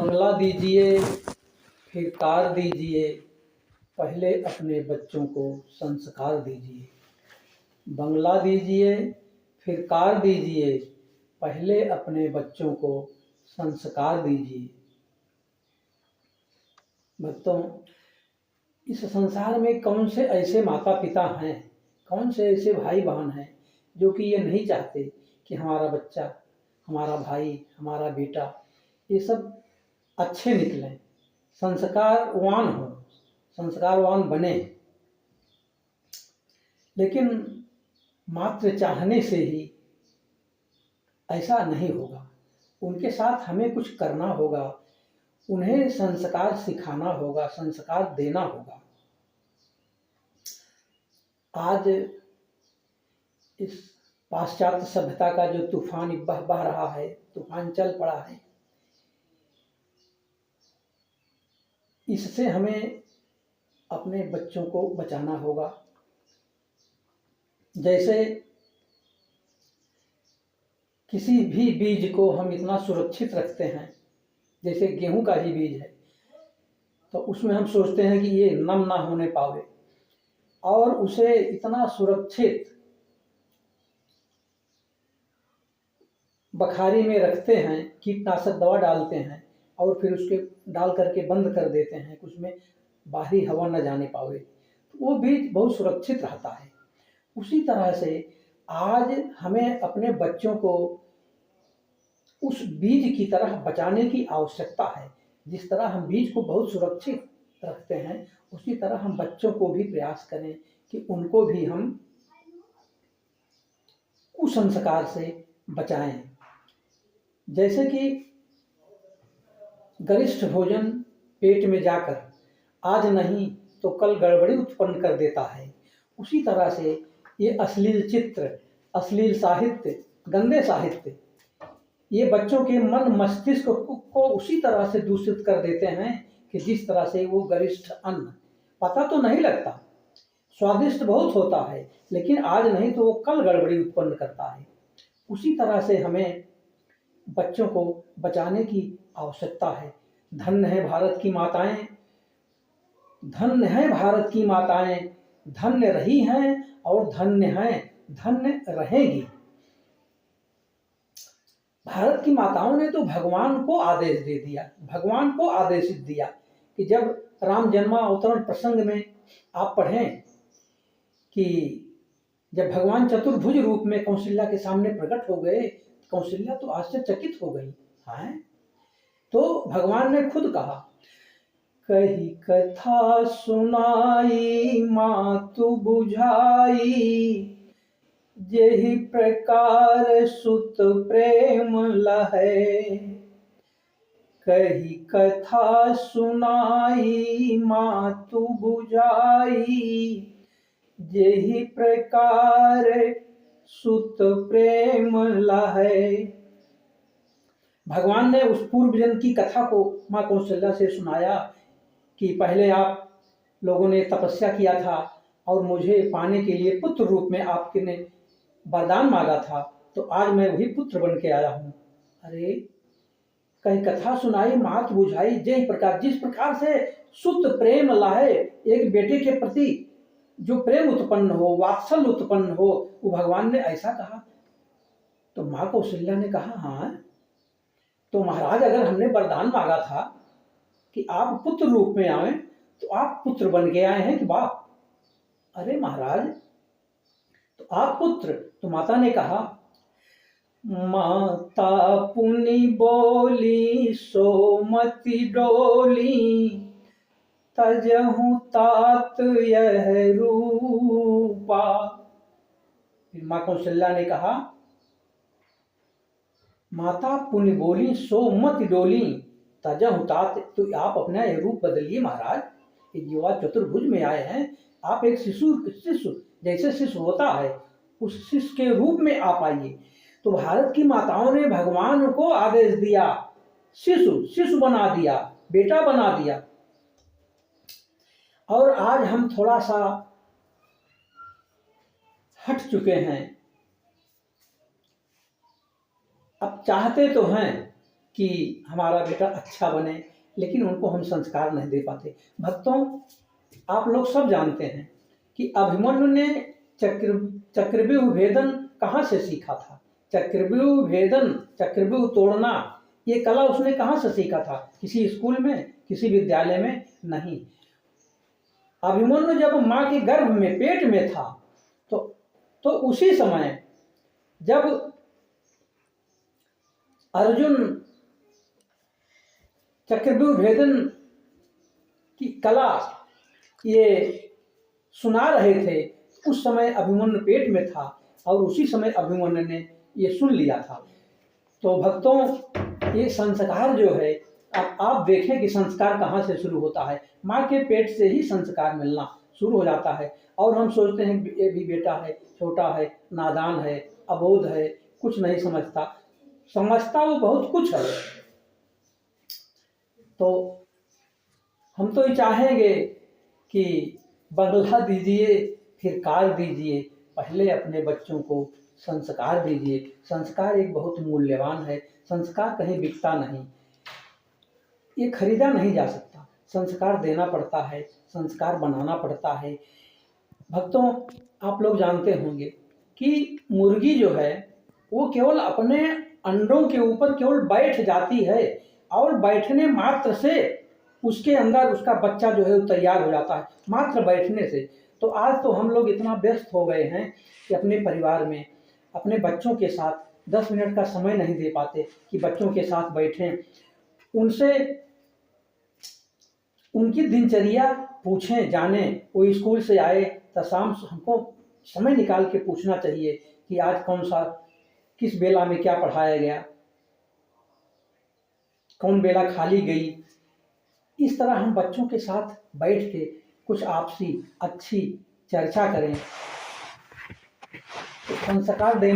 बंगला दीजिए फिर कार दीजिए, पहले अपने बच्चों को संस्कार दीजिए। बंगला दीजिए फिर कार दीजिए, पहले अपने बच्चों को संस्कार दीजिए। भक्तों, इस संसार में कौन से ऐसे माता पिता हैं, कौन से ऐसे भाई बहन हैं जो कि ये नहीं चाहते कि हमारा बच्चा, हमारा भाई, हमारा बेटा ये सब अच्छे निकलें, संस्कारवान हो, संस्कारवान बने। लेकिन मात्र चाहने से ही ऐसा नहीं होगा, उनके साथ हमें कुछ करना होगा, उन्हें संस्कार सिखाना होगा, संस्कार देना होगा। आज इस पाश्चात्य सभ्यता का जो तूफान बह रहा है, तूफान चल पड़ा है, इससे हमें अपने बच्चों को बचाना होगा। जैसे किसी भी बीज को हम इतना सुरक्षित रखते हैं, जैसे गेहूं का ही बीज है, तो उसमें हम सोचते हैं कि ये नम ना होने पावे, और उसे इतना सुरक्षित बखारी में रखते हैं, कीटनाशक दवा डालते हैं और फिर उसके डाल करके बंद कर देते हैं कि उसमें बाहरी हवा न जाने पावे, तो वो बीज बहुत सुरक्षित रहता है। उसी तरह से आज हमें अपने बच्चों को उस बीज की तरह बचाने की आवश्यकता है। जिस तरह हम बीज को बहुत सुरक्षित रखते हैं, उसी तरह हम बच्चों को भी प्रयास करें कि उनको भी हम कुसंस्कार से बचाएं। जैसे कि गरिष्ठ भोजन पेट में जाकर आज नहीं तो कल गड़बड़ी उत्पन्न कर देता है, उसी तरह से ये अश्लील चित्र, अश्लील साहित्य, गंदे साहित्य ये बच्चों के मन मस्तिष्क को उसी तरह से दूषित कर देते हैं कि जिस तरह से वो गरिष्ठ अन्न पता तो नहीं लगता, स्वादिष्ट बहुत होता है, लेकिन आज नहीं तो वो कल गड़बड़ी उत्पन्न करता है। उसी तरह से हमें बच्चों को बचाने की आवश्यकता है। धन्य है भारत की माताएं, धन्य है भारत की माताएं, धन्य रही हैं और धन्य हैं, धन्य रहेगी। भारत की माताओं ने तो भगवान को आदेश दे दिया, भगवान को आदेशित दिया कि जब राम जन्मावतरण प्रसंग में आप पढ़ें कि जब भगवान चतुर्भुज रूप में कौशल्या के सामने प्रकट हो गए, कौशल्या तो आश्चर्यचकित हो गई। हाँ, तो भगवान ने खुद कहा, कही कथा सुनाई मातु बुझाई, जेहि प्रकार सुत प्रेम लहै। कही कथा सुनाई मातु बुझाई, जेहि प्रकार सुत प्रेम लहै। भगवान ने उस पूर्व जन्म की कथा को माँ कौशल्या से सुनाया कि पहले आप लोगों ने तपस्या किया था और मुझे पाने के लिए पुत्र रूप में आपके ने वरदान मांगा था, तो आज मैं वही पुत्र बन के आया हूँ। अरे, कहीं कथा सुनाई मात बुझाई, जिस प्रकार से सुत प्रेम लाए, एक बेटे के प्रति जो प्रेम उत्पन्न हो, वात्सल्य उत्पन्न हो, वो भगवान ने ऐसा कहा। तो माँ कौशल्या ने कहा, हाँ तो महाराज अगर हमने वरदान मांगा था कि आप पुत्र रूप में आए, तो आप पुत्र बन के आए हैं कि बाप? अरे महाराज, तो आप पुत्र। तो माता ने कहा, माता पुनि बोली सोमति डोली, तजहु तात यह रूपा। फिर माँ कौशल्या ने कहा, माता पुनि बोली सोमति डोली, तजहु तात, तो आप अपना यह रूप बदलिए महाराज, जो आप चतुर्भुज में आए हैं, आप एक शिशु जैसे शिशु होता है, उस शिशु के रूप में आप आइए। तो भारत की माताओं ने भगवान को आदेश दिया, शिशु बना दिया, बेटा बना दिया। और आज हम थोड़ा सा हट चुके हैं। अब चाहते तो हैं कि हमारा बेटा अच्छा बने, लेकिन उनको हम संस्कार नहीं दे पाते। भक्तों, आप लोग सब जानते हैं कि अभिमन्यु ने चक्रव्यूह भेदन कहाँ से सीखा था। चक्रव्यूह भेदन, चक्रव्यूह तोड़ना, ये कला उसने कहाँ से सीखा था? किसी स्कूल में, किसी विद्यालय में नहीं। अभिमन्यु जब माँ के गर्भ में, पेट में था, तो उसी समय जब अर्जुन चक्रव्यूह भेदन की कला ये सुना रहे थे, उस समय अभिमन्यु पेट में था और उसी समय अभिमन्यु ने ये सुन लिया था। तो भक्तों, ये संस्कार जो है, अब आप देखें कि संस्कार कहाँ से शुरू होता है। माँ के पेट से ही संस्कार मिलना शुरू हो जाता है। और हम सोचते हैं कि ये भी बेटा है, छोटा है, नादान है, अबोध है, कुछ नहीं समझता वो बहुत कुछ है। तो हम तो ये चाहेंगे कि बंगला दीजिए फिर कार दीजिए, पहले अपने बच्चों को संस्कार दीजिए। संस्कार एक बहुत मूल्यवान है। संस्कार कहीं बिकता नहीं, ये खरीदा नहीं जा सकता। संस्कार देना पड़ता है, संस्कार बनाना पड़ता है। भक्तों, आप लोग जानते होंगे कि मुर्गी जो है वो केवल अपने अंडों के ऊपर केवल बैठ जाती है और बैठने मात्र से उसके अंदर उसका बच्चा जो है वो तैयार हो जाता है, मात्र बैठने से। तो आज तो हम लोग इतना व्यस्त हो गए हैं कि अपने परिवार में अपने बच्चों के साथ 10 मिनट का समय नहीं दे पाते कि बच्चों के साथ बैठें, उनसे उनकी दिनचर्या पूछें, जानें। वो स्कूल से आए तो शाम हमको समय निकाल के पूछना चाहिए कि आज किस बेला में क्या पढ़ाया गया, कौन बेला खाली गई। इस तरह हम बच्चों के साथ बैठ के कुछ आपसी अच्छी चर्चा करें। तो संस्कार देने